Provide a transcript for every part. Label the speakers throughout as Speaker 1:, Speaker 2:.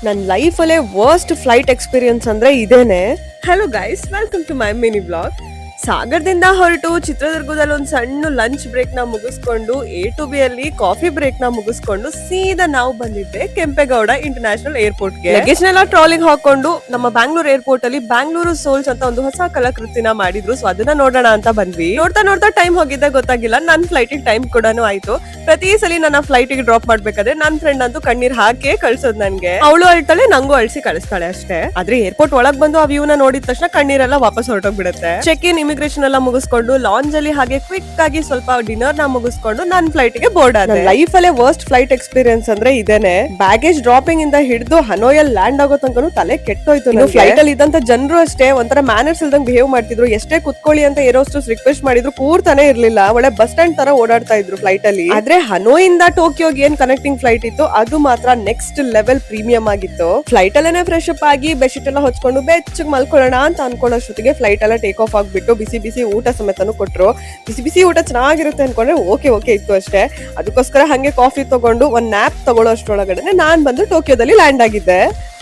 Speaker 1: ನನ್ನ ಲೈಫಲ್ಲೇ worst flight experience ಅಂದ್ರೆ ಇದೇನೆ. Hello guys, welcome to my mini blog. ಸಾಗರದಿಂದ ಹೊರಟು ಚಿತ್ರದುರ್ಗದಲ್ಲಿ ಒಂದು ಸಣ್ಣ ಲಂಚ್ ಬ್ರೇಕ್ ನ ಮುಗಿಸ್ಕೊಂಡು A to B ಅಲ್ಲಿ ಕಾಫಿ ಬ್ರೇಕ್ ನ ಮುಗಿಸ್ಕೊಂಡು ಸೀದಾ ನಾವು ಬಂದಿದ್ದೆ ಕೆಂಪೇಗೌಡ ಇಂಟರ್ನ್ಯಾಷನಲ್ ಏರ್ಪೋರ್ಟ್ ಗೆ. ಲಗೇಜ್ ನೆಲ್ಲ ಟ್ರಾಲಿಗೆ ಹಾಕೊಂಡು ನಮ್ಮ ಬ್ಯಾಂಗ್ಳೂರ್ ಏರ್ಪೋರ್ಟ್ ಅಲ್ಲಿ ಬ್ಯಾಂಗ್ಳೂರು ಸೋಲ್ಸ್ ಅಂತ ಒಂದು ಹೊಸ ಕಲಾಕೃತಿನ ಮಾಡಿದ್ರು. ಸೊ ಅದನ್ನ ನೋಡೋಣ ಅಂತ ಬಂದ್ವಿ. ನೋಡ್ತಾ ನೋಡ್ತಾ ಟೈಮ್ ಹೋಗಿದ್ದೆ ಗೊತ್ತಾಗಿಲ್ಲ. ನನ್ನ ಫ್ಲೈಟ್ ಟೈಮ್ ಕೂಡ ಆಯ್ತು. ಪ್ರತಿ ಸಲ ನನ್ನ ಫ್ಲೈಟ್ ಗೆ ಡ್ರಾಪ್ ಮಾಡ್ಬೇಕಾದ್ರೆ ನನ್ನ ಫ್ರೆಂಡ್ ಅಂತೂ ಕಣ್ಣೀರ್ ಹಾಕಿ ಕಳ್ಸೋದ್ ನನ್ಗೆ. ಅವಳು ಅಳ್ತಾಳೆ, ನಂಗೂ ಅಳ್ಸಿ ಕಳಿಸ್ತಾಳೆ ಅಷ್ಟೇ. ಆದ್ರೆ ಏರ್ಪೋರ್ಟ್ ಒಳಗ್ ಬಂದು ಆ ವ್ಯೂ ನ ನೋಡಿದ ತಕ್ಷಣ ಕಣ್ಣೀರೆಲ್ಲ ವಾಪಸ್ ಹೊರಟೋಗ್ಬಿಡುತ್ತೆ. ಚೆಕ್ ಇನ್ ಇಮಿಗ್ರೇಷನ್ ಎಲ್ಲ ಮುಗಿಸ್ಕೊಂಡು ಲಾಂಜ್ ಅಲ್ಲಿ ಹಾಗೆ ಕ್ವಿಕ್ ಆಗಿ ಸ್ವಲ್ಪ ಡಿನ್ನರ್ ನ ಮುಗಿಸ್ಕೊಂಡು ನನ್ನ ಫ್ಲೈಟ್ ಗೆ ಬೋರ್ಡ್ ಆದ. ಲೈಫ್ ಅಲ್ಲೇ ವರ್ಸ್ಟ್ ಫ್ಲೈಟ್ ಎಕ್ಸ್ಪೀರಿಯನ್ಸ್ ಅಂದ್ರೆ ಇದೇನೆ. ಬ್ಯಾಗೇಜ್ ಡ್ರಾಪಿಂಗ್ ಇಂದ ಹಿಡಿದು ಹನೋಯಲ್ಲಿ ಲ್ಯಾಂಡ್ ಆಗೋ ತನಕ ತಲೆ ಕೆಟ್ಟೋಯ್ತು. ಫ್ಲೈಟ್ ಅಲ್ಲಿ ಇದ್ದಂತ ಜನರು ಅಷ್ಟೇ ಒಂಥರ ಮ್ಯಾನರ್ಸ್ ಇಲ್ದಂಗ್ ಬಿಹೇವ್ ಮಾಡ್ತಿದ್ರು. ಎಷ್ಟೇ ಕುತ್ಕೊಳ್ಳಿ ಅಂತ ಏರೋಸ್ಟಸ್ ರಿಕ್ವೆಸ್ಟ್ ಮಾಡಿದ್ರು ಕೂರ್ತಾನೆ ಇರ್ಲಿಲ್ಲ. ಒಳ್ಳೆ ಬಸ್ ಸ್ಟ್ಯಾಂಡ್ ತರ ಓಡಾಡ್ತಾ ಇದ್ರು ಫ್ಲೈಟ್ ಅಲ್ಲಿ. ಆದ್ರೆ ಹನೋಯಿಂದ ಟೋಕಿಯೋಗೆ ಏನ್ ಕನೆಕ್ಟಿಂಗ್ ಫ್ಲೈಟ್ ಇತ್ತು ಅದು ಮಾತ್ರ ನೆಕ್ಸ್ಟ್ ಲೆವೆಲ್ ಪ್ರೀಮಿಯಂ ಆಗಿತ್ತು. ಫ್ಲೈಟ್ ಅಲ್ಲೇನೆ ಫ್ರೆಶ್ ಅಪ್ ಆಗಿ ಬೆಡ್ಶೀಟ್ ಎಲ್ಲ ಹೊಚ್ಕೊಂಡು ಬೆಚ್ಚಗ್ ಮಲ್ಕೊಳ್ಳೋಣ ಅಂತ ಅನ್ಕೊಳ್ಳೋಷ್ಟೊತ್ತಿಗೆ ಫ್ಲೈಟ್ ಎಲ್ಲ ಟೇಕ್ ಆಫ್ ಆಗ್ಬಿಟ್ಟು ಬಿಸಿ ಬಿಸಿ ಊಟ ಸಮೇತನು ಕೊಟ್ರು. ಬಿಸಿ ಬಿಸಿ ಊಟ ಚೆನ್ನಾಗಿರುತ್ತೆ ಅನ್ಕೊಂಡ್ರೆ ಓಕೆ ಇತ್ತು ಅಷ್ಟೇ. ಅದಕ್ಕೋಸ್ಕರ ಹಂಗೆ ಕಾಫಿ ತಗೊಂಡು ಒಂದ್ ನ್ಯಾಪ್ ತಗೊಳ್ಳೋ ಅಷ್ಟರೊಳಗಡೆ ನಾನ್ ಬಂದು ಟೋಕಿಯೋದಲ್ಲಿ ಲ್ಯಾಂಡ್ ಆಗಿದ್ದೆ.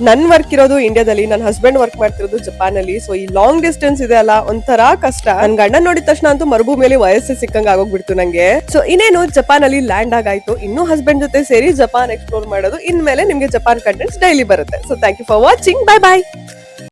Speaker 1: ನನ್ ವರ್ಕ್ ಇರೋದು ಇಂಡಿಯಾದಲ್ಲಿ, ನನ್ನ ಹಸ್ಬೆಂಡ್ ವರ್ಕ್ ಮಾಡ್ತಿರೋದು ಜಪಾನ್ ಅಲ್ಲಿ. ಸೊ ಈ ಲಾಂಗ್ ಡಿಸ್ಟೆನ್ಸ್ ಇದೆ ಅಲ್ಲ, ಒಂಥರ ಕಷ್ಟ. ನನ್ ಗಂಡ ನೋಡಿದ ತಕ್ಷಣ ಅಂತೂ ಮರುಭೂಮಿಯಲ್ಲಿ ವಯಸ್ಸು ಸಿಕ್ಕಂಗ ಆಗೋಗ್ಬಿಡ್ತು ನಂಗೆ. ಸೊ ಇನ್ನೇನು ಜಪಾನ್ ಅಲ್ಲಿ ಲ್ಯಾಂಡ್ ಆಗಾಯ್ತು. ಇನ್ನು ಹಸ್ಬೆಂಡ್ ಜೊತೆ ಸೇರಿ ಜಪಾನ್ ಎಕ್ಸ್ಪ್ಲೋರ್ ಮಾಡೋದು. ಇನ್ಮೇಲೆ ನಿಮ್ಗೆ ಜಪಾನ್ ಕಂಟೆಂಟ್ಸ್ ಡೈಲಿ ಬರುತ್ತೆ. So thank you for watching. Bye bye.